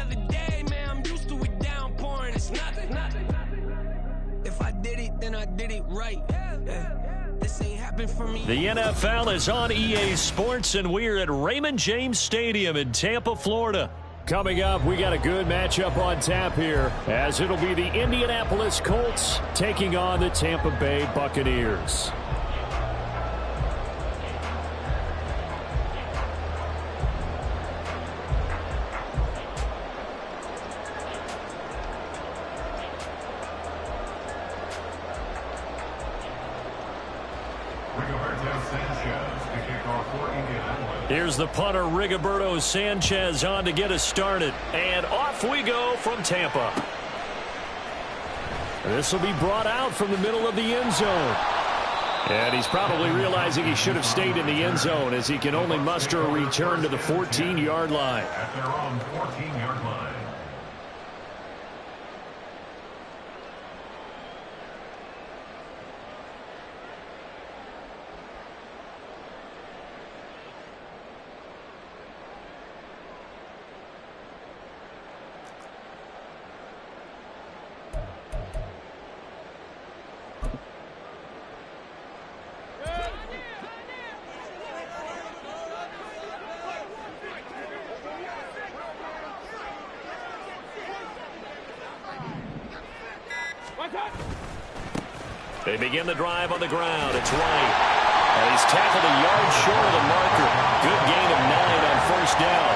other day, man, I'm used to it downpouring. It's nothing. If I did it, then I did it right. This ain't happened for me. The NFL is on EA Sports, and we're at Raymond James Stadium in Tampa, Florida. Coming up, we got a good matchup on tap here, as it'll be the Indianapolis Colts taking on the Tampa Bay Buccaneers. Here's the punter, Rigoberto Sanchez, on to get us started. And off we go from Tampa. This will be brought out from the middle of the end zone. And he's probably realizing he should have stayed in the end zone, as he can only muster a return to the 14-yard line. At their own 14-yard line. They begin the drive on the ground. It's White. And he's tackled a yard short of the marker. Good gain of 9 on first down.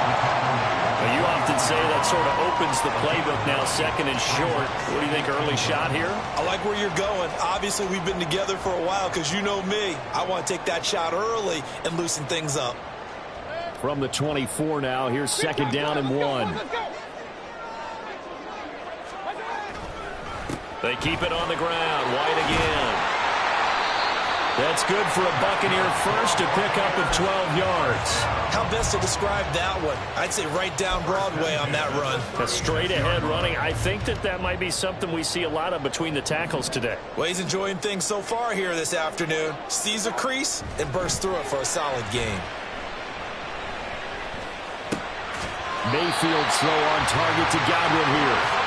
But you often say that sort of opens the playbook now, second and short. What do you think, early shot here? I like where you're going. Obviously, we've been together for a while, because you know me. I want to take that shot early and loosen things up. From the 24 now, here's second down and 1. They keep it on the ground. White again. That's good for a Buccaneer first, to pick up of 12 yards. How best to describe that one? I'd say right down Broadway on that run. A straight-ahead running. I think that might be something we see a lot of between the tackles today. Well, he's enjoying things so far here this afternoon. Sees a crease and bursts through it for a solid gain. Mayfield throw on target to Godwin here.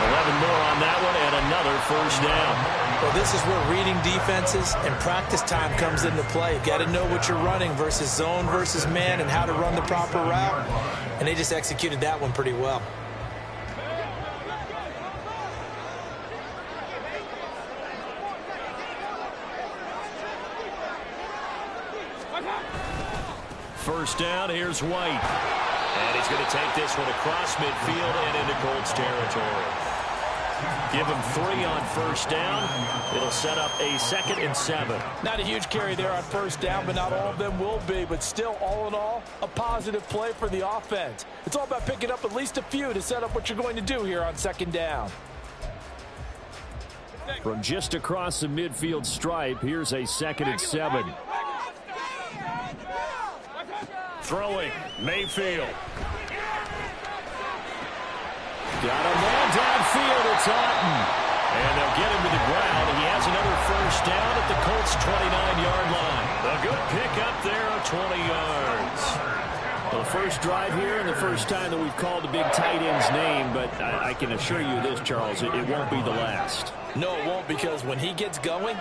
11 more on that one, and another first down. Well, this is where reading defenses and practice time comes into play. You've got to know what you're running versus zone versus man and how to run the proper route. And they just executed that one pretty well. First down, here's White. And he's going to take this one across midfield and into Colts territory. Give him 3 on first down. It'll set up a 2nd and 7. Not a huge carry there on first down, but not all of them will be. But still, all in all, a positive play for the offense. It's all about picking up at least a few to set up what you're going to do here on second down. From just across the midfield stripe, here's a 2nd and 7. Throwing, Mayfield. Got a man downfield, it's Otten. And they'll get him to the ground, and he has another first down at the Colts' 29-yard line. A good pickup there of 20 yards. Well, the first drive here and the first time that we've called the big tight end's name, but I can assure you this, Charles, it won't be the last. No, it won't, because when he gets going,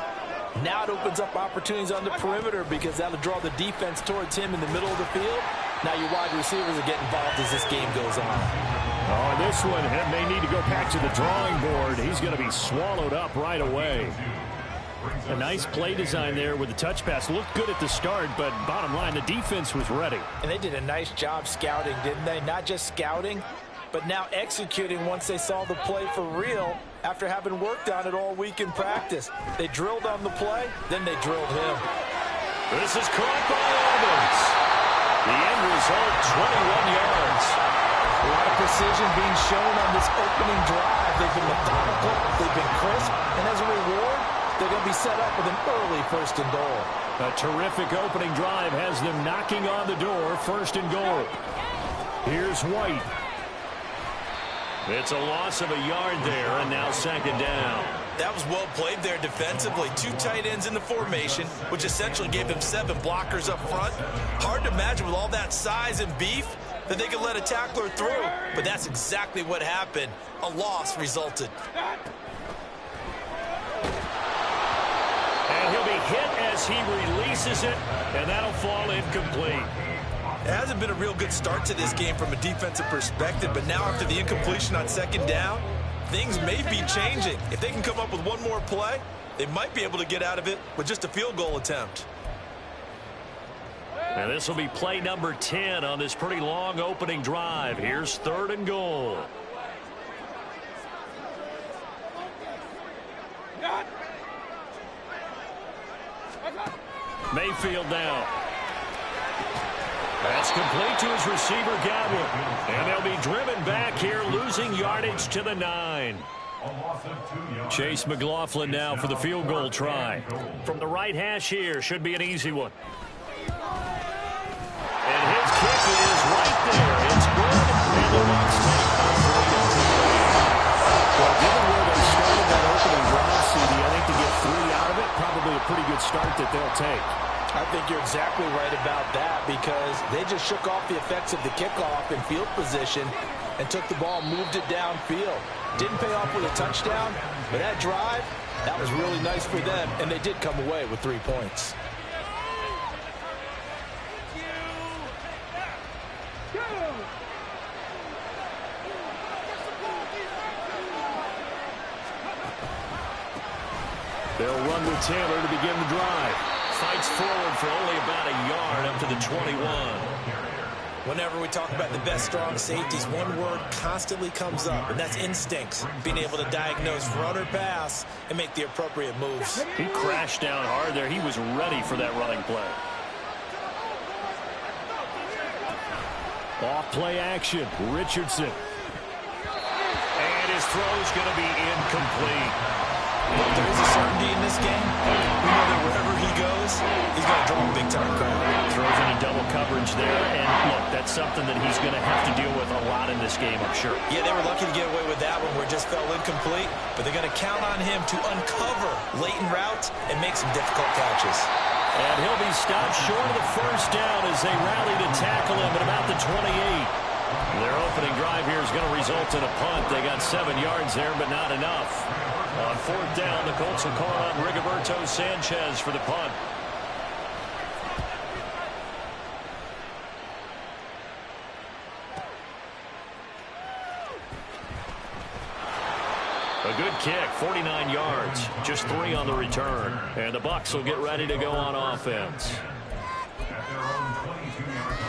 now it opens up opportunities on the perimeter, because that'll draw the defense towards him in the middle of the field. Now your wide receivers will get involved as this game goes on. Oh, this one may need to go back to the drawing board. He's going to be swallowed up right away. A nice play design there with the touch pass. Looked good at the start, but bottom line, the defense was ready. And they did a nice job scouting, didn't they? Not just scouting, but now executing once they saw the play for real after having worked on it all week in practice. They drilled on the play, then they drilled him. This is caught by Evans. The end result, 21 yards. A lot of precision being shown on this opening drive. They've been methodical, they've been crisp, and as a reward, they're going to be set up with an early 1st and goal. A terrific opening drive has them knocking on the door, 1st and goal. Here's White. It's a loss of a yard there, and now 2nd down. That was well played there defensively. 2 tight ends in the formation, which essentially gave them 7 blockers up front. Hard to imagine with all that size and beef that they could let a tackler through, but that's exactly what happened. A loss resulted. And he'll be hit as he releases it, and that'll fall incomplete. It hasn't been a real good start to this game from a defensive perspective, but now after the incompletion on second down, things may be changing. If they can come up with one more play, they might be able to get out of it with just a field goal attempt. And this will be play number 10 on this pretty long opening drive. Here's 3rd and goal. Mayfield now. That's complete to his receiver, Godwin. And they'll be driven back here, losing yardage to the 9. Chase McLaughlin now for the field goal try. From the right hash here, should be an easy one. And his kick is right there. It's good, and the Bucs take the 3-0. Well, given where they started that opening drive, CD, I think to get 3 out of it, probably a pretty good start that they'll take. I think you're exactly right about that because they just shook off the effects of the kickoff in field position and took the ball, moved it downfield. Didn't pay off with a touchdown, but that drive, that was really nice for them, and they did come away with 3 points. They'll run with Taylor to begin the drive. Fights forward for only about a yard up to the 21. Whenever we talk about the best strong safeties, one word constantly comes up, and that's instincts. Being able to diagnose run or pass and make the appropriate moves. He crashed down hard there. He was ready for that running play. Off play action. Richardson. And his throw's going to be incomplete. Look, there is a certainty in this game. We know that wherever he goes, he's going to draw a big-time crowd. Throws into double coverage there, and look, that's something that he's going to have to deal with a lot in this game, I'm sure. Yeah, they were lucky to get away with that one where it just fell incomplete, but they're going to count on him to uncover latent routes and make some difficult catches. And he'll be stopped short of the first down as they rally to tackle him at about the 28. Their opening drive here is going to result in a punt. They got 7 yards there, but not enough. On 4th down, the Colts will call on Rigoberto Sanchez for the punt. A good kick, 49 yards, just 3 on the return. And the Bucs will get ready to go on offense. At their own 22-yard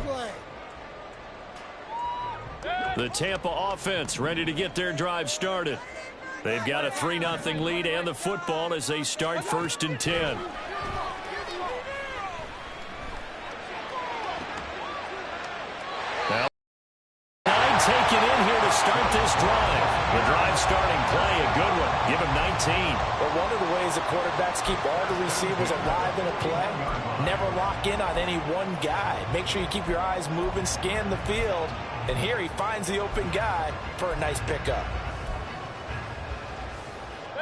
line. The Tampa offense ready to get their drive started. They've got a 3-0 lead and the football as they start 1st and 10. Now, 9 taken in here to start this drive. The drive starting play, a good one. Give him 19. But one of the ways that quarterbacks keep all the receivers alive in a play, never lock in on any one guy. Make sure you keep your eyes moving, scan the field. And here he finds the open guy for a nice pickup.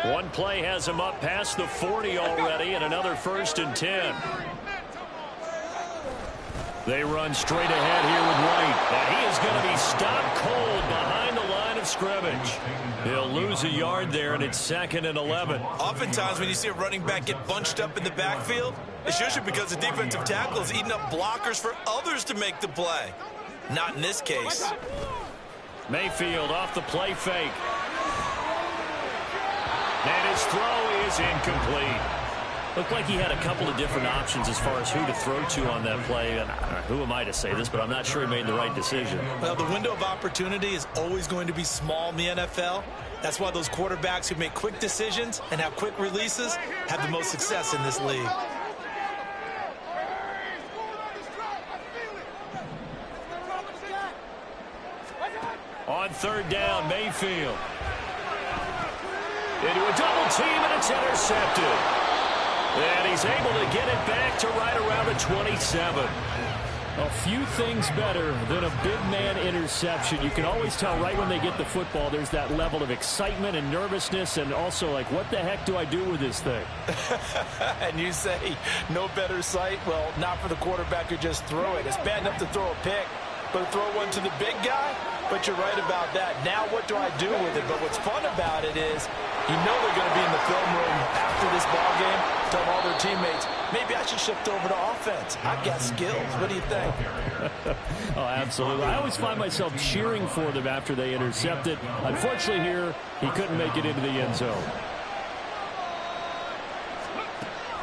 One play has him up past the 40 already, and another 1st and 10. They run straight ahead here with White. And he is going to be stopped cold behind the line of scrimmage. He'll lose a yard there, and it's 2nd and 11. Oftentimes when you see a running back get bunched up in the backfield, it's usually because the defensive tackle is eating up blockers for others to make the play. Not in this case. Mayfield off the play fake. And his throw is incomplete. Looked like he had a couple of different options as far as who to throw to on that play. And who am I to say this, but I'm not sure he made the right decision. Well, the window of opportunity is always going to be small in the NFL. That's why those quarterbacks who make quick decisions and have quick releases have the most success in this league. On 3rd down, Mayfield. Into a double team, and it's intercepted. And he's able to get it back to right around the 27. A few things better than a big man interception. You can always tell right when they get the football, there's that level of excitement and nervousness, and also like, what the heck do I do with this thing? And you say no better sight? Well, not for the quarterback who just threw it. It's bad enough to throw a pick, but to throw one to the big guy? But you're right about that. Now what do I do with it? But what's fun about it is you know they're going to be in the film room after this ball game, tell all their teammates, maybe I should shift over to offense. I've got skills. What do you think? Oh, absolutely. I always find myself cheering for them after they intercept it. Unfortunately here, he couldn't make it into the end zone.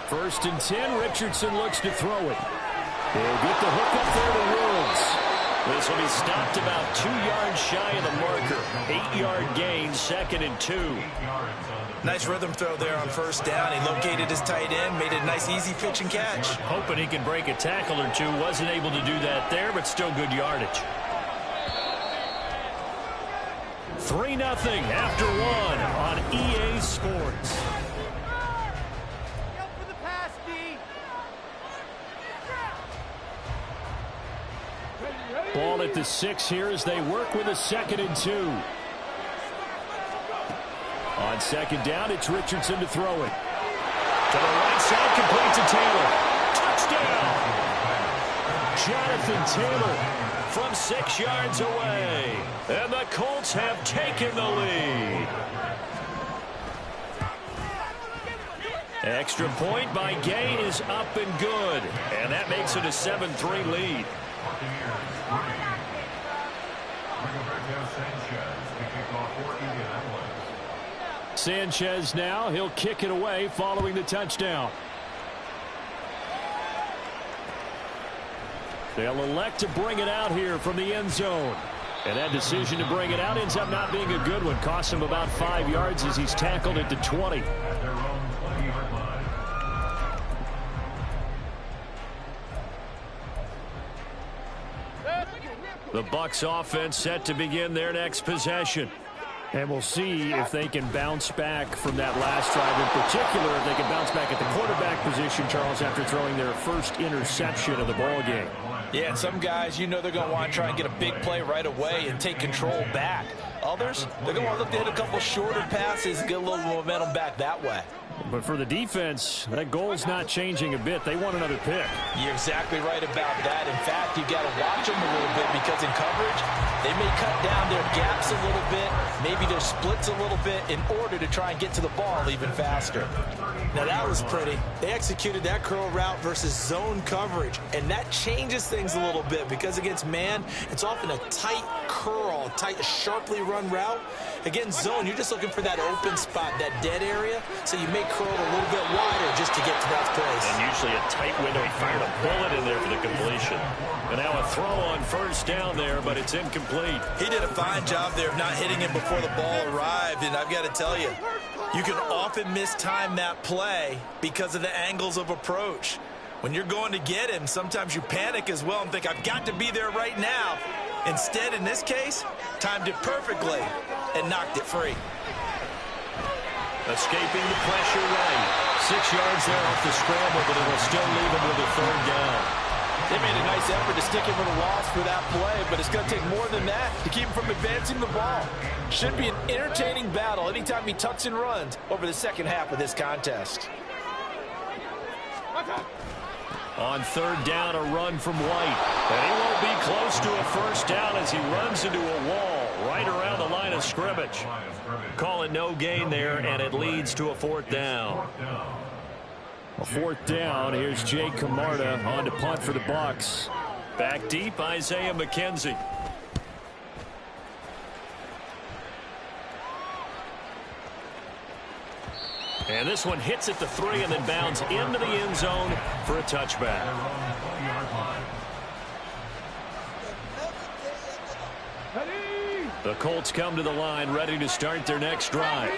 1st and 10, Richardson looks to throw it. He'll get the hook up there to Woods. This will be stopped about 2 yards shy of the marker. 8-yard gain, 2nd and 2. Nice rhythm throw there on 1st down. He located his tight end, made a nice easy pitch and catch. Hoping he can break a tackle or two. Wasn't able to do that there, but still good yardage. 3-0 after 1 on EA Sports. Ball at the 6 here as they work with a 2nd and 2. On 2nd down, it's Richardson to throw it. To the right side, complete to Taylor. Touchdown! Jonathan Taylor from 6 yards away. And the Colts have taken the lead. Extra point by Gay is up and good. And that makes it a 7-3 lead. Sanchez now, he'll kick it away following the touchdown. They'll elect to bring it out here from the end zone. And that decision to bring it out ends up not being a good one. Cost him about 5 yards as he's tackled at the 20. The Bucs offense set to begin their next possession. And we'll see if they can bounce back from that last drive. In particular, if they can bounce back at the quarterback position, Charles, after throwing their first interception of the ball game. Yeah, and some guys, you know they're going to want to try and get a big play right away and take control back. Others, they're going to want to look to hit a couple shorter passes and get a little momentum back that way. But for the defense, that goal's not changing a bit. They want another pick. You're exactly right about that. In fact, you've got to watch them a little bit because in coverage, they may cut down their gaps a little bit, maybe their splits a little bit in order to try and get to the ball even faster. Now that was pretty. They executed that curl route versus zone coverage, and that changes things a little bit because against man, it's often a tight curl, tight, sharply run route. Against zone, you're just looking for that open spot, that dead area, so you may curl it a little bit wider just to get to that place. And usually a tight window. He fired a bullet in there for the completion. And now a throw on 1st down there, but it's incomplete. He did a fine job there of not hitting him before the ball arrived, and I've got to tell you, you can often mistime that play because of the angles of approach. When you're going to get him, sometimes you panic as well and think, I've got to be there right now. Instead, in this case, timed it perfectly and knocked it free. Escaping the pressure right. 6 yards there off the scramble, but it'll still leave him with a 3rd down. They made a nice effort to stick him with a loss for that play, but it's going to take more than that to keep him from advancing the ball. Should be an entertaining battle anytime he tucks and runs over the second half of this contest. On 3rd down, a run from White. And he won't be close to a 1st down as he runs into a wall right around the line of scrimmage. Calling no gain there, and it leads to a 4th down. A 4th down. Here's Jake Camarda on to punt for the Bucs. Back deep, Isaiah McKenzie. And this one hits at the 3 and then bounds into the end zone for a touchback. The Colts come to the line ready to start their next drive.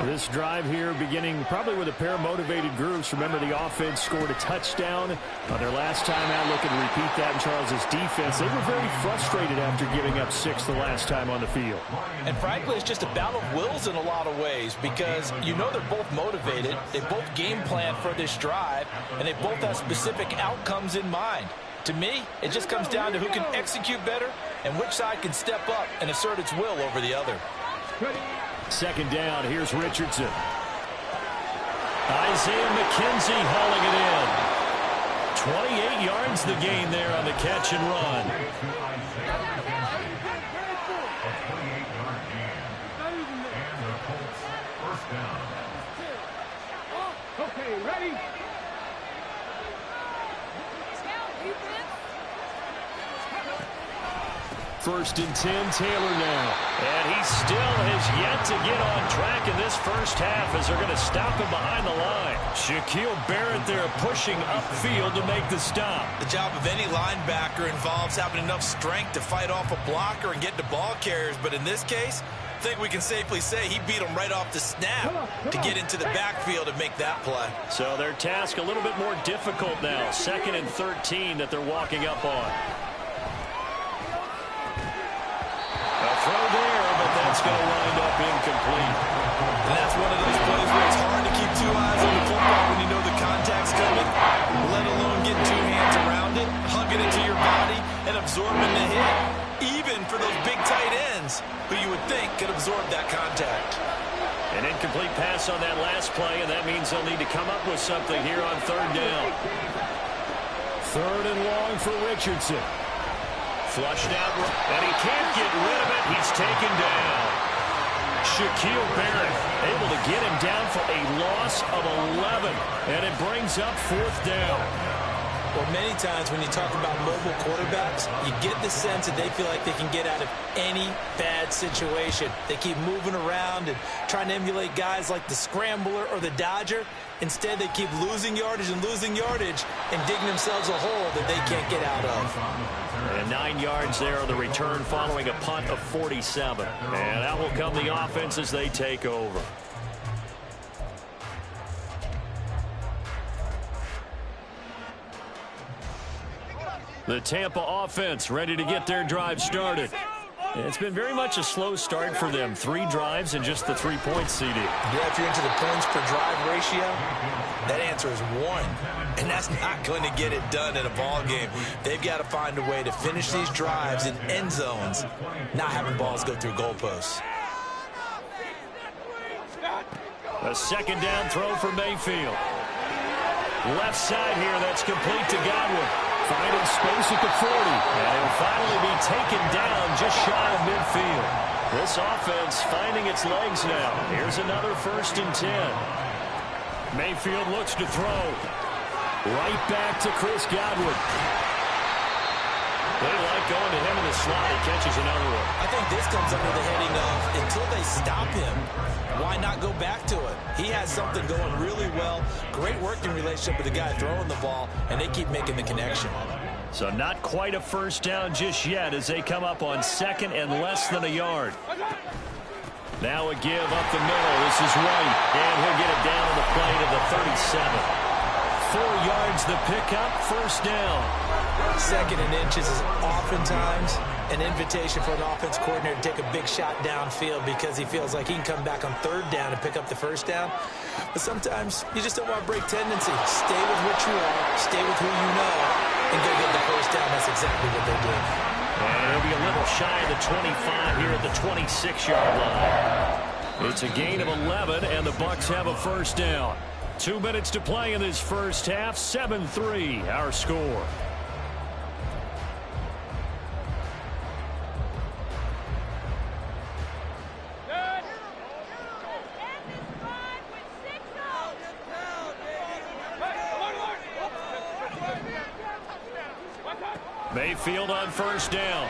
This drive here beginning probably with a pair of motivated groups. Remember, the offense scored a touchdown on their last time out. Looking to repeat that in Charles's defense. They were very frustrated after giving up 6 the last time on the field. And frankly, it's just a battle of wills in a lot of ways because you know they're both motivated. They both game plan for this drive, and they both have specific outcomes in mind. To me, it just comes down to who can execute better and which side can step up and assert its will over the other. Second down, here's Richardson. Isaiah McKenzie hauling it in. 28 yards the gain there on the catch and run. Okay, ready? First and 10, Taylor now. And he still has yet to get on track in this first half as they're going to stop him behind the line. Shaquille Barrett there pushing upfield to make the stop. The job of any linebacker involves having enough strength to fight off a blocker and get to ball carriers. But in this case, I think we can safely say he beat him right off the snap to get into the backfield and make that play. So their task a little bit more difficult now. 2nd and 13 that they're walking up on. A throw there, but that's going to wind up incomplete. And that's one of those plays where it's hard to keep two eyes on the football when you know the contact's coming, let alone get two hands around it, hugging it to your body, and absorbing the hit. Even for those big tight ends who you would think could absorb that contact. An incomplete pass on that last play, and that means they'll need to come up with something here on 3rd down. 3rd and long for Richardson. Flushed out, and he can't get rid of it. He's taken down. Shaquille Barrett able to get him down for a loss of 11, and it brings up 4th down. Well, many times when you talk about mobile quarterbacks, you get the sense that they feel like they can get out of any bad situation. They keep moving around and trying to emulate guys like the scrambler or the dodger. Instead, they keep losing yardage and digging themselves a hole that they can't get out of. And 9 yards there on the return following a punt of 47. And out will come the offense as they take over. The Tampa offense ready to get their drive started. It's been very much a slow start for them. 3 drives and just the 3 points, CD. Yeah, if you're into the points per drive ratio, that answer is 1. And that's not going to get it done in a ball game. They've got to find a way to finish these drives in end zones, not having balls go through goalposts. A 2nd down throw for Mayfield. Left side here, that's complete to Godwin. Finding space at the 40. And he'll finally be taken down just shy of midfield. This offense finding its legs now. Here's another 1st and 10. Mayfield looks to throw. Right back to Chris Godwin. They like going to him in the slot. He catches another one. I think this comes under the heading of until they stop him, why not go back to it? He has something going really well. Great working relationship with the guy throwing the ball, and they keep making the connection. So not quite a 1st down just yet as they come up on 2nd and less than a yard. Now a give up the middle. This is White, and he'll get it down to the play to the 37. 4 yards the pickup, 1st down. 2nd and inches is oftentimes an invitation for an offense coordinator to take a big shot downfield because he feels like he can come back on 3rd down and pick up the 1st down. But sometimes you just don't want to break tendency. Stay with what you are, stay with who you know, and go get the 1st down. That's exactly what they did. And it'll be a little shy of the 25 here at the 26-yard line. It's a gain of 11, and the Bucs have a 1st down. 2 minutes to play in this first half. 7-3, our score. Mayfield on 1st down.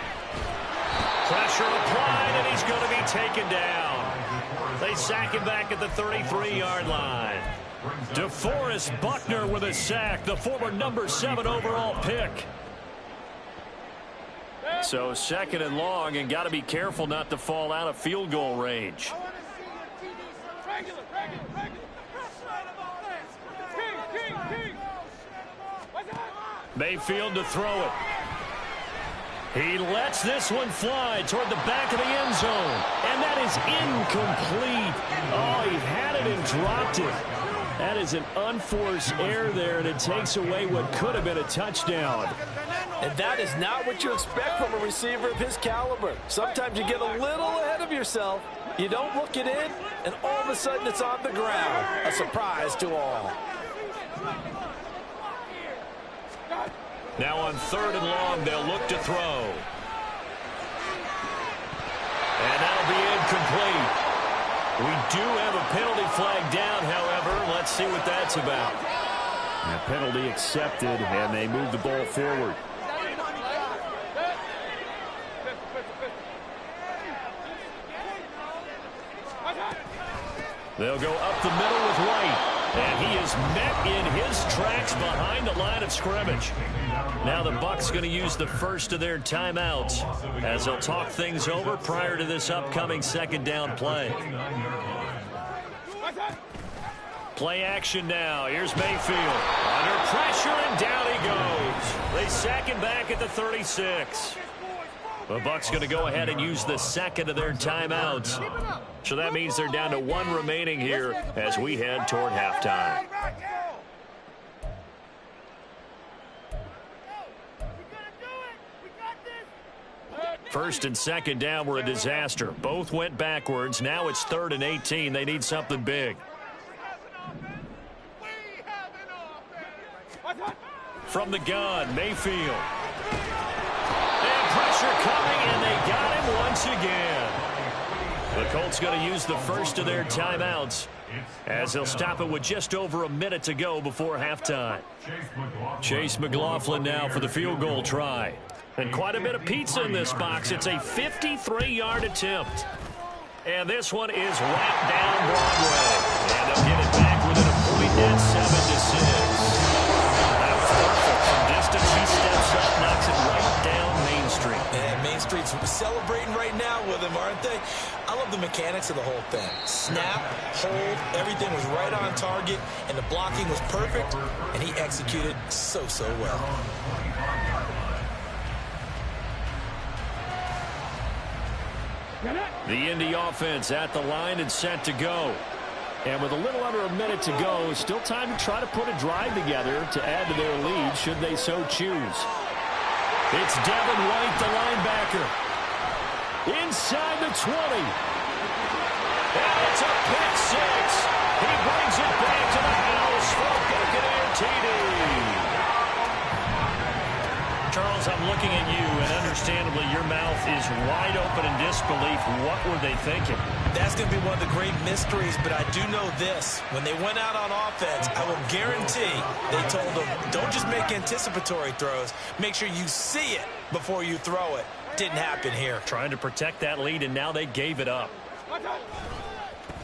Pressure applied, and he's going to be taken down. They sack him back at the 33-yard line. DeForest Buckner with a sack, the former number 7 overall pick. So 2nd and long, and got to be careful not to fall out of field goal range. Mayfield to throw it. He lets this one fly toward the back of the end zone. And that is incomplete. Oh, he had it and dropped it. That is an unforced error there, and it takes away what could have been a touchdown. And that is not what you expect from a receiver of his caliber. Sometimes you get a little ahead of yourself. You don't look it in, and all of a sudden it's on the ground. A surprise to all. Now on 3rd and long, they'll look to throw. And that'll be incomplete. We do have a penalty flag down, however. Let's see what that's about. A penalty accepted, and they move the ball forward. They'll go up the middle with White, and he is met in his tracks behind the line of scrimmage. Now the Bucs going to use the first of their timeouts as they'll talk things over prior to this upcoming 2nd down play. Play action now. Here's Mayfield. Under pressure, and down he goes. They sack him back at the 36. The Bucs going to go ahead and use the 2nd of their timeouts. So that means they're down to 1 remaining here as we head toward halftime. First and 2nd down were a disaster. Both went backwards. Now it's 3rd and 18. They need something big. From the gun, Mayfield. And pressure coming, and they got him once again. The Colts going to use the first of their timeouts as they'll stop it with just over a minute to go before halftime. Chase McLaughlin now for the field goal try. And quite a bit of pizza in this box. It's a 53-yard attempt. And this one is right down Broadway. And they'll get it back within a point at 7-6. That was perfect. From distance, he steps up, knocks it right down Main Street. And Main Street's celebrating right now with him, aren't they? I love the mechanics of the whole thing. Snap, hold, everything was right on target, and the blocking was perfect, and he executed so well. The Indy offense at the line and set to go. And with a little under a minute to go, still time to try to put a drive together to add to their lead should they so choose. It's Devin White, the linebacker. Inside the 20. And it's a pick six. He brings it back to the house for Buccaneer TD. Charles, I'm looking at you, and understandably your mouth is wide open in disbelief. What were they thinking? That's going to be one of the great mysteries, but I do know this. When they went out on offense, I will guarantee they told them, don't just make anticipatory throws. Make sure you see it before you throw it. Didn't happen here. Trying to protect that lead, and now they gave it up.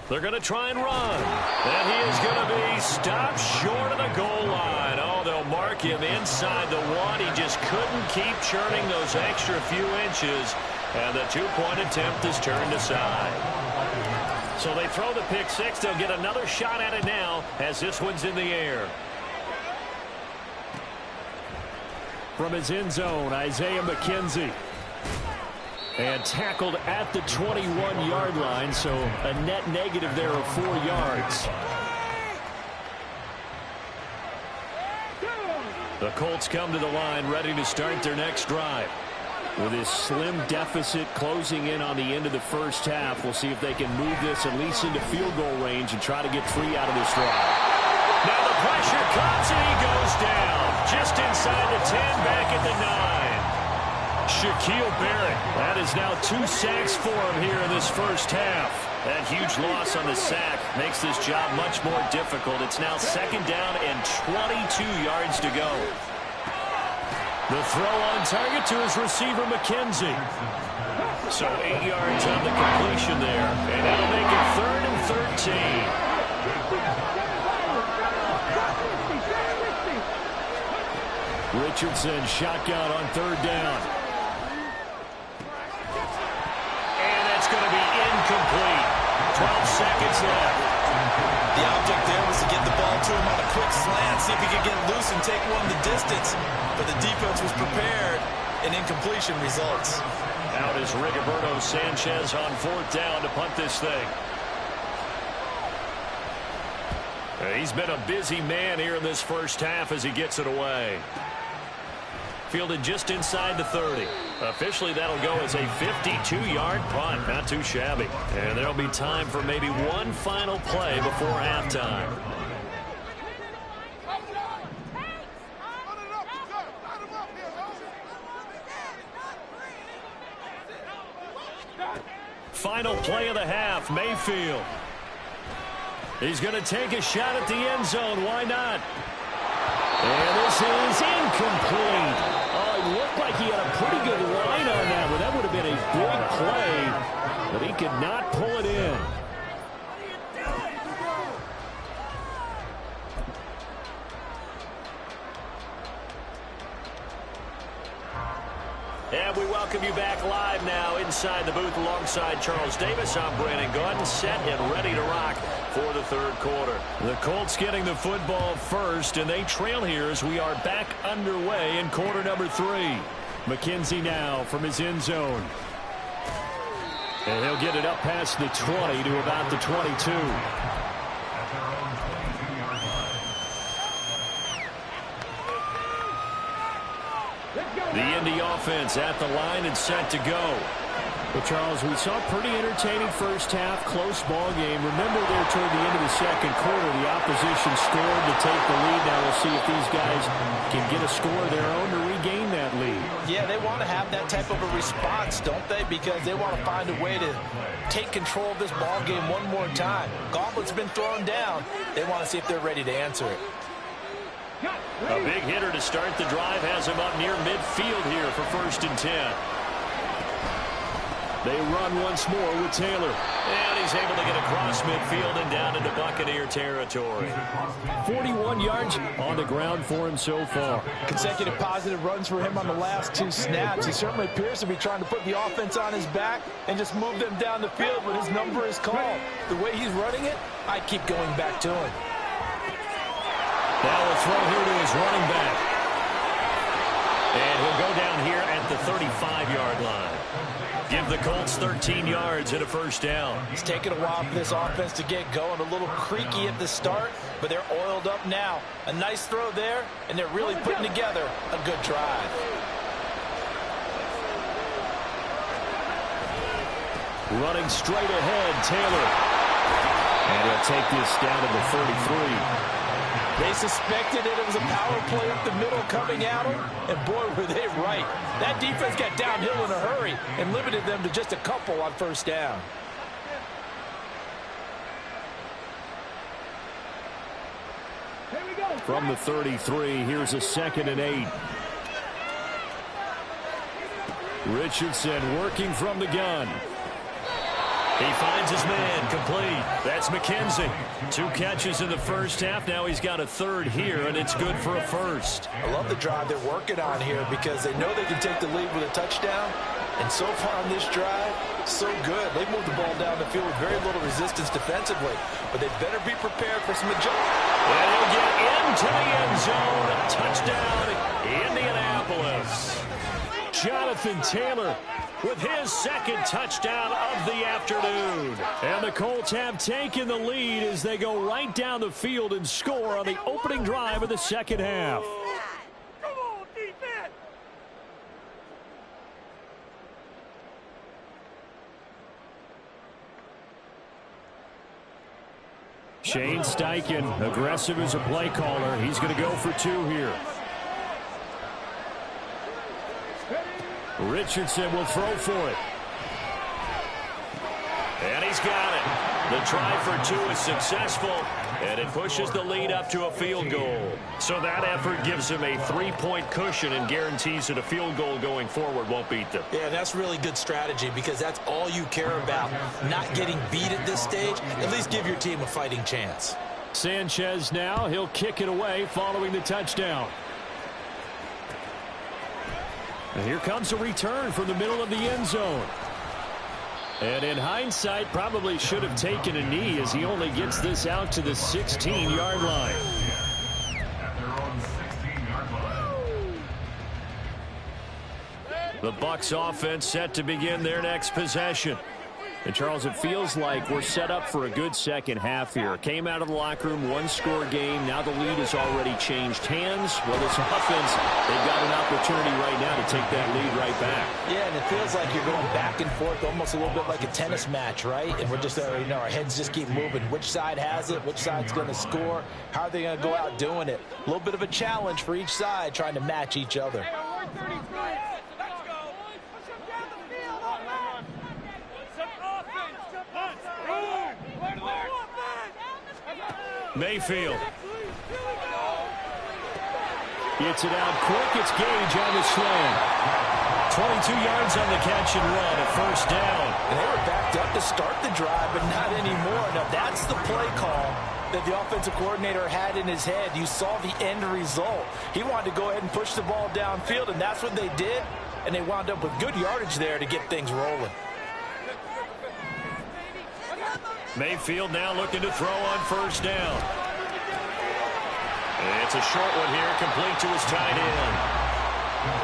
They're going to try and run. And he is going to be stopped short of the goal line. Oh, they'll mark him inside the 1. He just couldn't keep churning those extra few inches. And the 2-point attempt is turned aside. So they throw the pick six. They'll get another shot at it now as this one's in the air. From his end zone, Isaiah McKenzie. And tackled at the 21-yard line, so a net negative there of 4 yards. The Colts come to the line ready to start their next drive. With his slim deficit closing in on the end of the first half, we'll see if they can move this at least into field goal range and try to get 3 out of this drive. Now the pressure comes and he goes down. Just inside the 10, back at the 9. Shaquille Barrett, that is now 2 sacks for him here in this first half. That huge loss on the sack makes this job much more difficult. It's now 2nd down and 22 yards to go. The throw on target to his receiver, McKenzie. So 8 yards on the completion there. And that'll make it 3rd and 13. Richardson shotgun on 3rd down. And that's going to be incomplete. 12 seconds left. The object there was to get the ball to him on a quick slant, see if he could get loose and take one the distance. But the defense was prepared, and incompletion results. Out is Rigoberto Sanchez on 4th down to punt this thing. He's been a busy man here in this first half as he gets it away. Fielded just inside the 30. Officially, that'll go as a 52-yard punt. Not too shabby. And there'll be time for maybe one final play before halftime. Final play of the half, Mayfield. He's going to take a shot at the end zone. Why not? And this is incomplete. Oh, it looked like he had a pretty good line on that one. That would have been a big play, but he could not pull it in. And we welcome you back live now inside the booth alongside Charles Davis. I'm Brandon Gordon, set and ready to rock for the third quarter. The Colts getting the football first, and they trail here as we are back underway in quarter number 3. McKenzie now from his end zone. And he'll get it up past the 20 to about the 22. The Indy offense at the line and set to go. Well, Charles, we saw a pretty entertaining first half, close ball game. Remember there toward the end of the second quarter, the opposition scored to take the lead. Now we'll see if these guys can get a score of their own to regain that lead. Yeah, they want to have that type of a response, don't they? Because they want to find a way to take control of this ball game one more time. Gauntlet's been thrown down. They want to see if they're ready to answer it. A big hitter to start the drive has him up near midfield here for 1st and 10. They run once more with Taylor. And he's able to get across midfield and down into Buccaneer territory. 41 yards on the ground for him so far. Consecutive positive runs for him on the last 2 snaps. He certainly appears to be trying to put the offense on his back and just move them down the field when his number is called. The way he's running it, I keep going back to him. Now a throw here to his running back. And he'll go down here at the 35-yard line. Give the Colts 13 yards and a first down. It's taken a while for this offense to get going. A little creaky at the start, but they're oiled up now. A nice throw there, and they're really putting together a good drive. Running straight ahead, Taylor. And he'll take this down to the 33. They suspected that it was a power play up the middle coming at them, and boy, were they right. That defense got downhill in a hurry and limited them to just a couple on first down. Here we go. From the 33, here's a 2nd and 8. Richardson working from the gun. He finds his man, complete. That's McKenzie. 2 catches in the first half. Now he's got a 3rd here, and it's good for a first. I love the drive they're working on here because they know they can take the lead with a touchdown. And so far on this drive, so good. They've moved the ball down the field with very little resistance defensively. But they better be prepared for some adjustment. And he'll get into the end zone. Touchdown, Indianapolis. Jonathan Taylor with his 2nd touchdown of the afternoon. And the Colts have taken the lead as they go right down the field and score on the opening drive of the second half. Come on, defense. Shane Steichen, aggressive as a play caller. He's going to go for 2 here. Richardson will throw for it. And he's got it. The try for 2 is successful, and it pushes the lead up to a field goal. So that effort gives him a 3-point cushion and guarantees that a field goal going forward won't beat them. Yeah, that's really good strategy because that's all you care about. Not getting beat at this stage. At least give your team a fighting chance. Sanchez now. He'll kick it away following the touchdown. And here comes a return from the middle of the end zone. And in hindsight, probably should have taken a knee as he only gets this out to the 16-yard line. The Bucs offense set to begin their next possession. And, Charles, it feels like we're set up for a good second half here. Came out of the locker room, one-score game. Now the lead has already changed hands. Well, this offense, they've got an opportunity right now to take that lead right back. Yeah, and it feels like you're going back and forth, almost a little bit like a tennis match, right? And we're just, our heads just keep moving. Which side has it? Which side's going to score? How are they going to go out doing it? A little bit of a challenge for each side, trying to match each other. Mayfield gets it out quick. It's Gage on the slam. 22 yards on the catch and run, a first down. And they were backed up to start the drive, but not anymore. Now, that's the play call that the offensive coordinator had in his head. You saw the end result. He wanted to go ahead and push the ball downfield, and that's what they did. And they wound up with good yardage there to get things rolling. Mayfield now looking to throw on first down. And it's a short one here, complete to his tight end.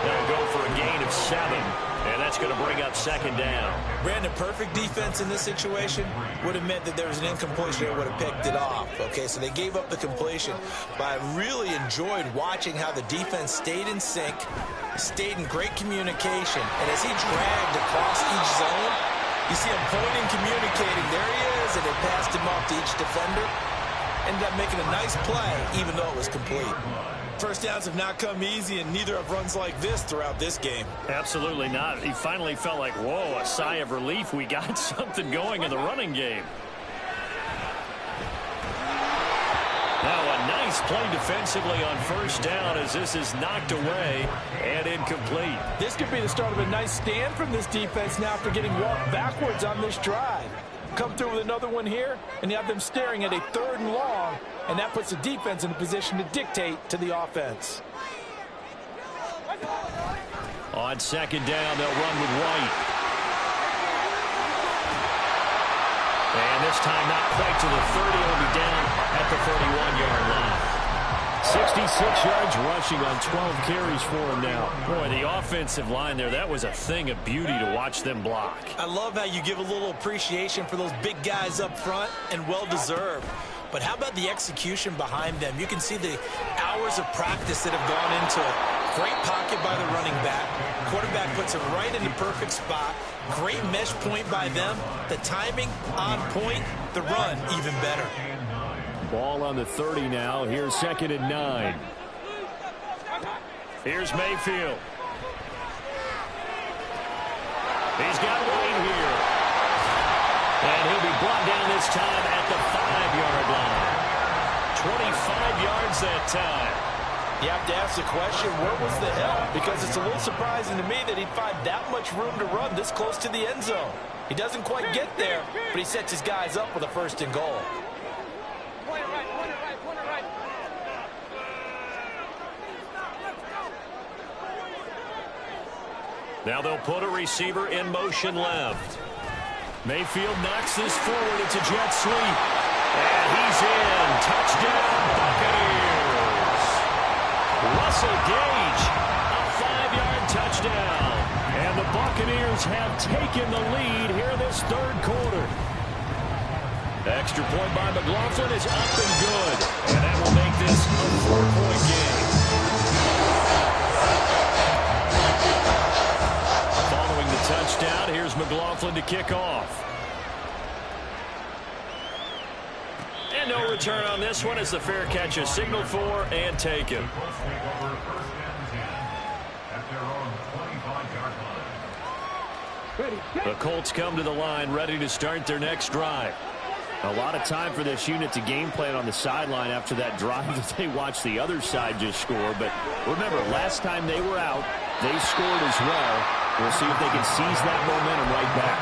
They'll go for a gain of 7, and that's going to bring up second down. Brandon, perfect defense in this situation would have meant that there was an incompletion that would have picked it off. Okay, so they gave up the completion. But I really enjoyed watching how the defense stayed in sync, stayed in great communication, and as he dragged across each zone, you see him pointing, communicating. There he is, and they passed him off to each defender. Ended up making a nice play, even though it was complete. First downs have not come easy, and neither have runs like this throughout this game. Absolutely not. He finally felt like, whoa, a sigh of relief. We got something going in the running game. Now a nice play defensively on first down as this is knocked away and incomplete. This could be the start of a nice stand from this defense now after getting walked backwards on this drive. Come through with another one here, and you have them staring at a 3rd and long, and that puts the defense in a position to dictate to the offense. On second down, they'll run with White. And this time not quite to the 30. It'll be down at the 31-yard line. 66 yards rushing on 12 carries for him now. Boy, the offensive line there, that was a thing of beauty to watch them block. I love how you give a little appreciation for those big guys up front, and well-deserved. But how about the execution behind them? You can see the hours of practice that have gone into it. Great pocket by the running back. Quarterback puts it right in the perfect spot. Great mesh point by them. The timing on point. The run even better. Ball on the 30 now. Here's 2nd and 9. Here's Mayfield. He's got White here. And he'll be brought down this time at the 5-yard line. 25 yards that time. You have to ask the question, where was the help? Because it's a little surprising to me that he'd find that much room to run this close to the end zone. He doesn't quite get there, but he sets his guys up with a 1st and goal. Now they'll put a receiver in motion left. Mayfield knocks this forward. It's a jet sweep. And he's in. Touchdown, Buccaneers. Russell Gage, a 5-yard touchdown. And the Buccaneers have taken the lead here this 3rd quarter. Extra point by McLaughlin is up and good. And that will make this a 4-point game. Following the touchdown, here's McLaughlin to kick off. And no return on this one as the fair catch is signaled for and taken. The Colts come to the line ready to start their next drive. A lot of time for this unit to game plan on the sideline after that drive that they watched the other side just score. But remember, last time they were out, they scored as well. We'll see if they can seize that momentum right back.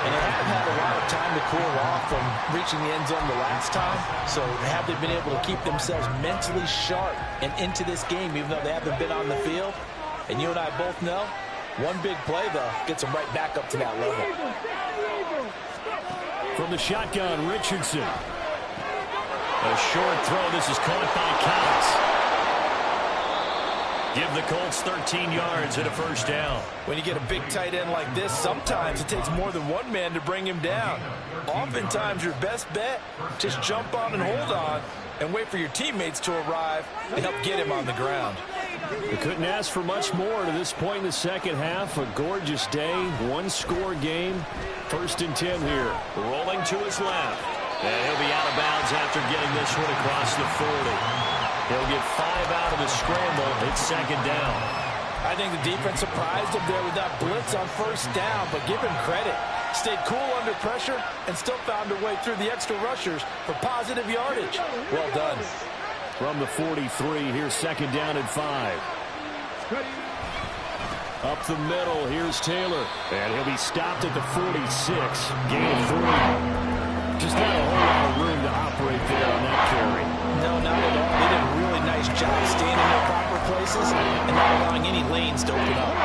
And they haven't had a lot of time to cool off from reaching the end zone the last time. So have they been able to keep themselves mentally sharp and into this game, even though they haven't been on the field? And you and I both know, one big play, though, gets them right back up to that level. From the shotgun, Richardson. A short throw. This is caught by Cox. Give the Colts 13 yards and a first down. When you get a big tight end like this, sometimes it takes more than one man to bring him down. Oftentimes, your best bet, just jump on and hold on and wait for your teammates to arrive to help get him on the ground. We couldn't ask for much more to this point in the second half. A gorgeous day, one-score game. 1st and 10 here. Rolling to his left. And he'll be out of bounds after getting this one across the 40. He'll get 5 out of the scramble. It's 2nd down. I think the defense surprised him there with that blitz on 1st down, but give him credit. Stayed cool under pressure and still found a way through the extra rushers for positive yardage. Well done. From the 43, here's 2nd down and 5. Up the middle, here's Taylor. And he'll be stopped at the 46. Gain of 3. Just not a whole lot of room to operate there on that carry. No, not at all. They did a really nice job staying in their proper places and not allowing any lanes to open up.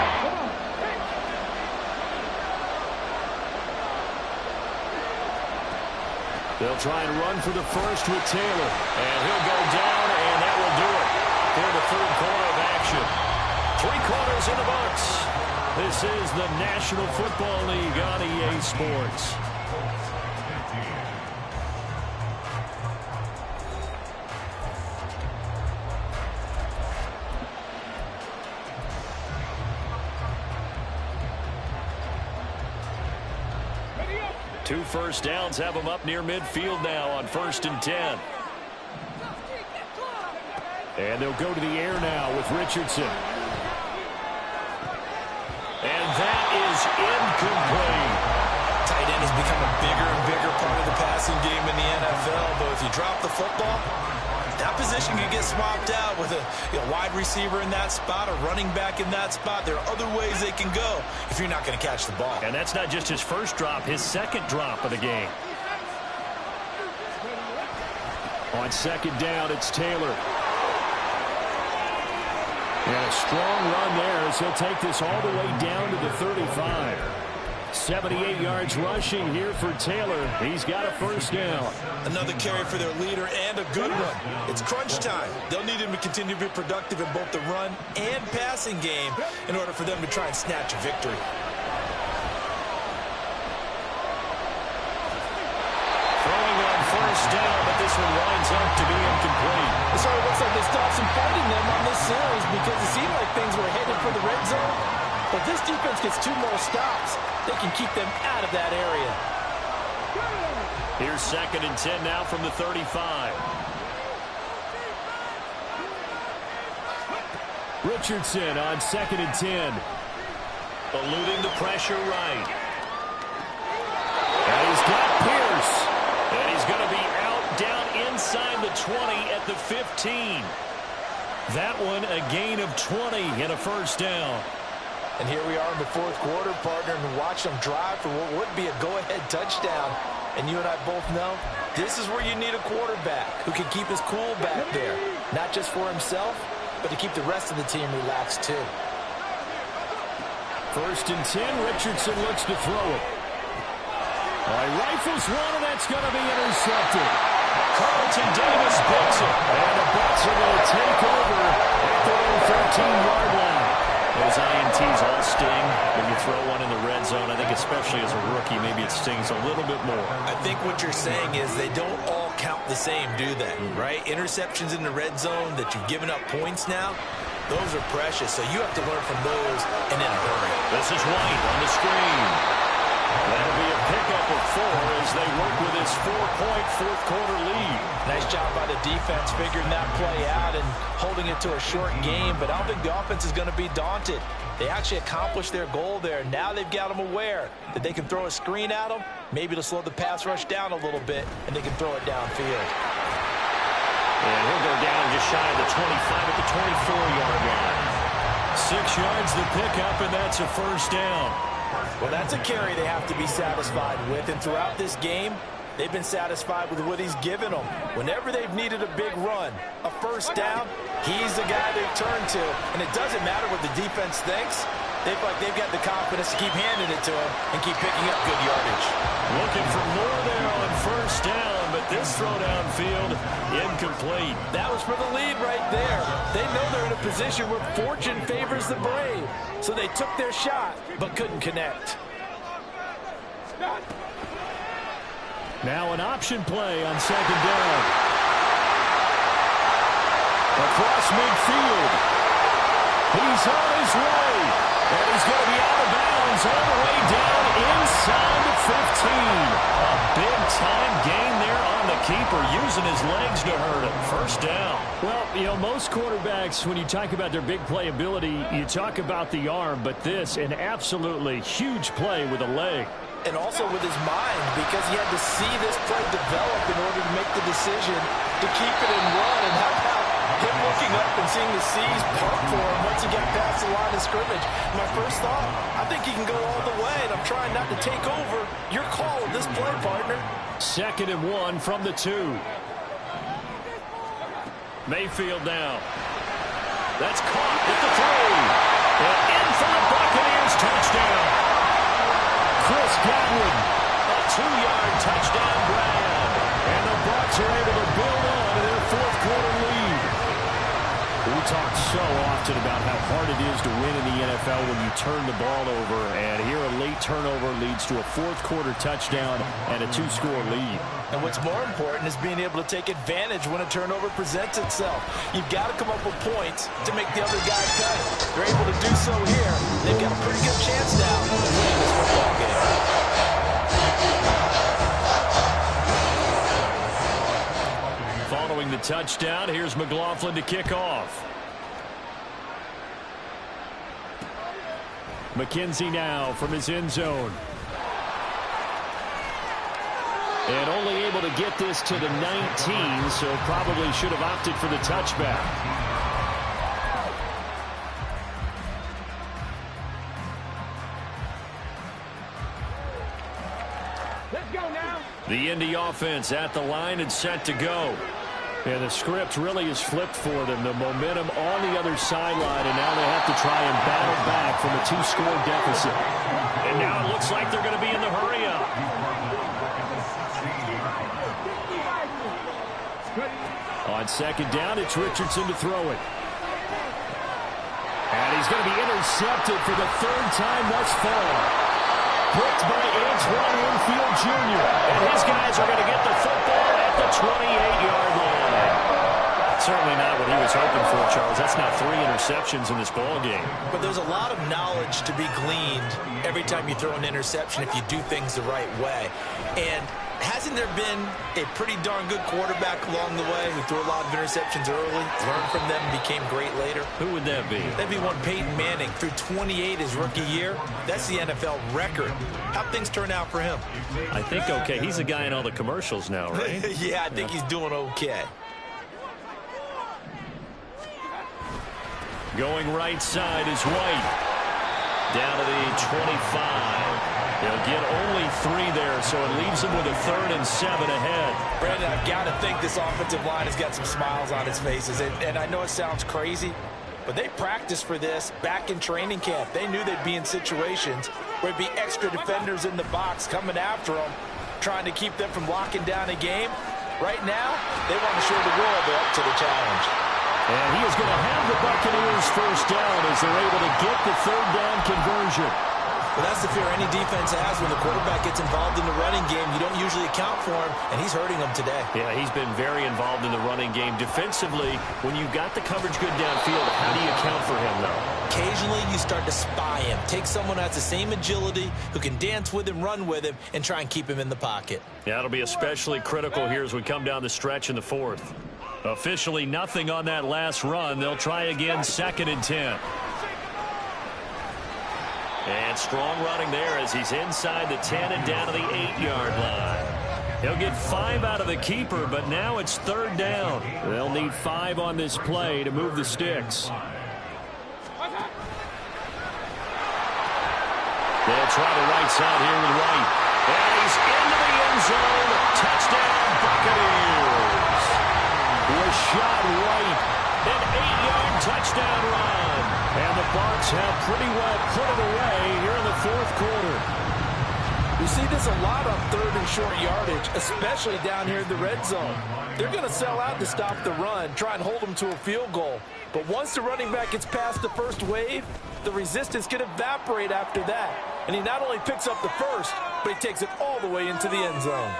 They'll try and run for the first with Taylor. And he'll go down, and that will do it for the 3rd quarter of action. 3 quarters in the books. This is the National Football League on EA Sports. Two first downs have them up near midfield now on 1st and 10. And they'll go to the air now with Richardson. And that is incomplete. Tight end has become a bigger and bigger part of the passing game in the NFL, but if you drop the football, that position can get swapped out with a wide receiver in that spot, a running back in that spot. There are other ways they can go if you're not going to catch the ball. And that's not just his first drop, his 2nd drop of the game. On 2nd down, it's Taylor. And a strong run there as he'll take this all the way down to the 35. 78 yards rushing here for Taylor. He's got a first down. Another carry for their leader and a good one. It's crunch time. They'll need him to continue to be productive in both the run and passing game in order for them to try and snatch a victory. Throwing on 1st down, but this one winds up to be incomplete. It sort of looks like they stopped some fighting them on this series because it seemed like things were headed for the red zone. But this defense gets 2 more stops. They can keep them out of that area. Here's 2nd and 10 now from the 35. Richardson on 2nd and 10. Eluding the pressure right. And he's got Pierce. And he's going to be out down inside the 20 at the 15. That one a gain of 20 and a first down. And here we are in the 4th quarter, partner, and watch them drive for what would be a go-ahead touchdown. And you and I both know this is where you need a quarterback who can keep his cool back there. Not just for himself, but to keep the rest of the team relaxed too. 1st and 10, Richardson looks to throw it. He rifles one, and that's going to be intercepted. Carlton Davis picks it. And the Bucs are going to take over at their own 13-yard line. Those INTs all sting when you throw one in the red zone. I think especially as a rookie, maybe it stings a little bit more. I think what you're saying is they don't all count the same, do they? Right? Interceptions in the red zone that you've given up points now, those are precious. So you have to learn from those and in a hurry. This is White on the screen. That'll be a pickup of 4 as they work with his 4-point 4th quarter lead. Nice job by the defense figuring that play out and holding it to a short game, but I don't think the offense is going to be daunted. They actually accomplished their goal there. Now they've got them aware that they can throw a screen at them, maybe to slow the pass rush down a little bit, and they can throw it downfield. And he'll go down just shy of the 25 at the 24-yard line. 6 yards the pickup, and that's a first down. Well, that's a carry they have to be satisfied with, and throughout this game, they've been satisfied with what he's given them. Whenever they've needed a big run, a first down, he's the guy they've turned to. And it doesn't matter what the defense thinks. They feel like they've got the confidence to keep handing it to him and keep picking up good yardage. Looking for more there on 1st down, but this throw downfield incomplete. That was for the lead right there. They know they're in a position where fortune favors the brave. So they took their shot, but couldn't connect. Now an option play on second down. Across midfield. He's on his way. And he's going to be out of bounds all the way down inside the 15. A big-time gain there on the keeper, using his legs to hurt him. First down. Well, you know, most quarterbacks, when you talk about their big playability, you talk about the arm. But this, an absolutely huge play with a leg. And also with his mind, because he had to see this play develop in order to make the decision to keep it and run. And how about him looking up and seeing the C's punt for him once he got past the line of scrimmage? My first thought, I think he can go all the way, and I'm trying not to take over. Your call of this play, partner. 2nd and 1 from the 2. Mayfield now. That's caught at the 3. And in for the Buccaneers touchdown. Chris Godwin, a 2-yard touchdown grab. And the Bucs are able to build on to their 4th quarter lead. We talk so often about how hard it is to win in the NFL when you turn the ball over. And here a late turnover leads to a 4th quarter touchdown and a 2-score lead. And what's more important is being able to take advantage when a turnover presents itself. You've got to come up with points to make the other guy cut it. They're able to do so here. They've got a pretty good chance now of winning this football game. Following the touchdown, here's McLaughlin to kick off. McKenzie now from his end zone. And only able to get this to the 19, so probably should have opted for the touchback. Let's go now. The Indy offense at the line and set to go. And the script really is flipped for them. The momentum on the other sideline, and now they have to try and battle back from a 2-score deficit. And now it looks like they're going to be in the hurry-up. On second down, it's Richardson to throw it. And he's going to be intercepted for the 3rd time thus far. Picked by Antoine Winfield Jr. And his guys are going to get the football at the 28-yard line. Certainly not what he was hoping for, Charles. That's now 3 interceptions in this ball game. But there's a lot of knowledge to be gleaned every time you throw an interception if you do things the right way. And hasn't there been a pretty darn good quarterback along the way who threw a lot of interceptions early, learned from them, and became great later? Who would that be? That'd be one Peyton Manning, threw 28 his rookie year. That's the NFL record. How'd things turn out for him? I think okay. He's a guy in all the commercials now, right? Yeah, I think he's doing okay. Going right side is White. Down to the 25. They'll get only 3 there, so it leaves them with a 3rd and 7 ahead. Brandon, I've got to think this offensive line has got some smiles on its faces. And I know it sounds crazy, but they practiced for this back in training camp. They knew they'd be in situations where it'd be extra defenders in the box coming after them, trying to keep them from locking down a game. Right now, they want to show the world they're up to the challenge. And he is going to have the Buccaneers 1st down as they're able to get the 3rd down conversion. Well, that's the fear any defense has when the quarterback gets involved in the running game. You don't usually account for him, and he's hurting them today. Yeah, he's been very involved in the running game. Defensively, when you've got the coverage good downfield, how do you account for him, though? Occasionally, you start to spy him. Take someone who has the same agility, who can dance with him, run with him, and try and keep him in the pocket. Yeah, it'll be especially critical here as we come down the stretch in the 4th. Officially nothing on that last run. They'll try again 2nd and 10. And strong running there as he's inside the 10 and down to the 8-yard line. He'll get 5 out of the keeper, but now it's 3rd down. They'll need 5 on this play to move the sticks. They'll try the right side here with White. And he's into the end zone. Touchdown, Buccaneers. Rashad White, an 8-yard touchdown run. And the Bucs have pretty well put it away here in the 4th quarter. We see this a lot on 3rd and short yardage, especially down here in the red zone. They're going to sell out to stop the run, try and hold them to a field goal. But once the running back gets past the first wave, the resistance can evaporate after that. And he not only picks up the first, but he takes it all the way into the end zone.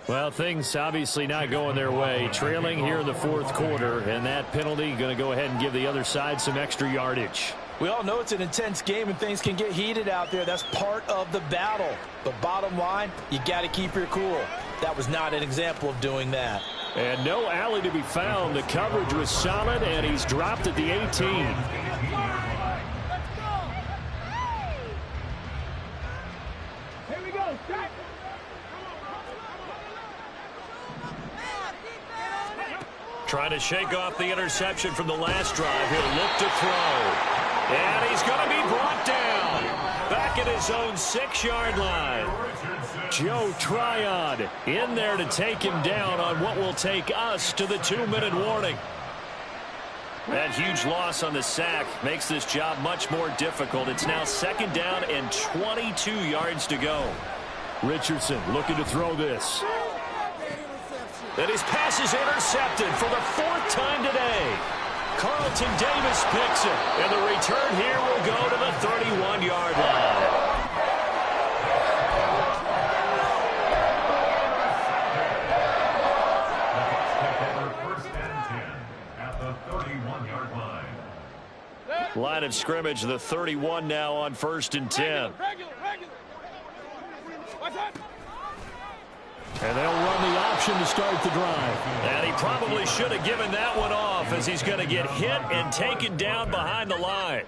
Well, things obviously not going their way. Trailing here in the 4th quarter, and that penalty going to go ahead and give the other side some extra yardage. We all know it's an intense game and things can get heated out there. That's part of the battle. But bottom line, you got to keep your cool. That was not an example of doing that. And no alley to be found. The coverage was solid, and he's dropped at the 18. Here we go. Start. Trying to shake off the interception from the last drive. He'll look to throw. And he's going to be brought down. Back at his own 6-yard line. Joe Tryon in there to take him down on what will take us to the 2-minute warning. That huge loss on the sack makes this job much more difficult. It's now 2nd down and 22 yards to go. Richardson looking to throw this. And his pass is intercepted for the 4th time today. Carlton Davis picks it. And the return here will go to the 31-yard line. Line of scrimmage, the 31 now on 1st and 10. And they'll run the option to start the drive. And he probably should have given that one off, as he's going to get hit and taken down behind the line.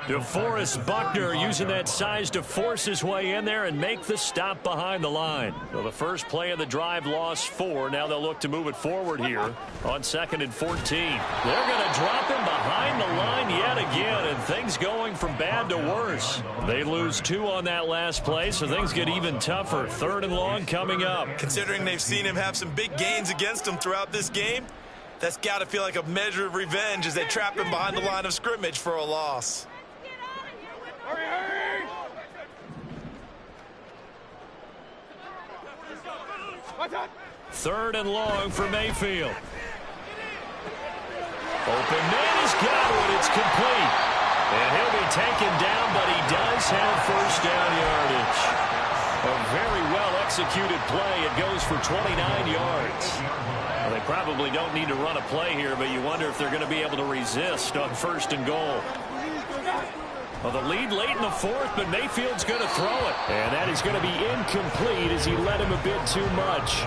DeForest Buckner using that size to force his way in there and make the stop behind the line. So the first play of the drive lost 4. Now they'll look to move it forward here on 2nd and 14. They're going to drop him behind the line yet again, and things going from bad to worse. They lose 2 on that last play, so things get even tougher. 3rd and long coming up. Considering they've seen him have some big gains against them throughout this game, that's got to feel like a measure of revenge as they trap him behind the line of scrimmage for a loss. Hurry, hurry! 3rd and long for Mayfield. Open man has got it. It's complete. And he'll be taken down, but he does have 1st down yardage. A very well-executed play. It goes for 29 yards. Well, they probably don't need to run a play here, but you wonder if they're going to be able to resist on 1st and goal. Well, the lead late in the 4th, but Mayfield's going to throw it. And that is going to be incomplete as he led him a bit too much.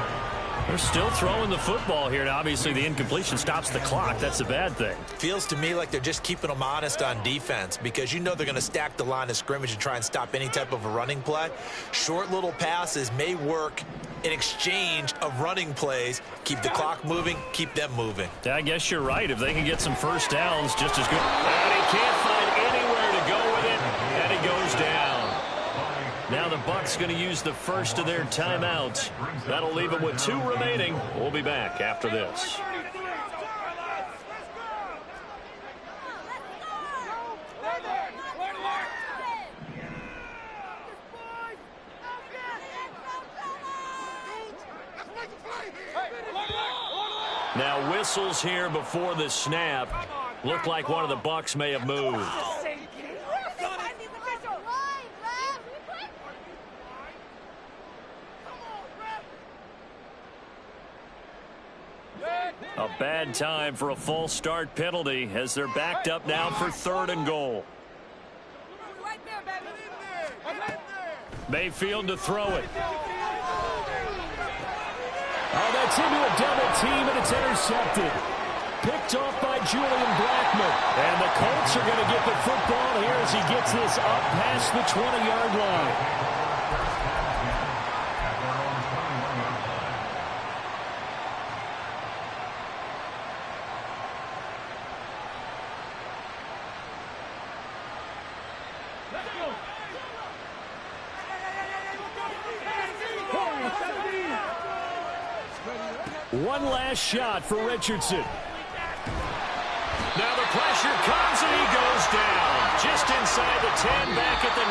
They're still throwing the football here. Now, obviously, the incompletion stops the clock. That's a bad thing. Feels to me like they're just keeping them honest on defense, because you know they're going to stack the line of scrimmage and try and stop any type of a running play. Short little passes may work in exchange of running plays. Keep the clock moving, keep them moving. I guess you're right. If they can get some 1st downs, just as good. And he can't find anywhere to go with it, and he goes down. Now the Bucs going to use the 1st of their timeouts. That'll leave them with 2 remaining. We'll be back after this. Now whistles here before the snap. Looked like one of the Bucs may have moved. A bad time for a false start penalty as they're backed up now for 3rd and goal. Mayfield to throw it. Oh, that's into a double team, and it's intercepted. Picked off by Julian Blackmon. And the Colts are going to get the football here as he gets this up past the 20-yard line. One last shot for Richardson. Now the pressure comes and he goes down. Just inside the 10, back at the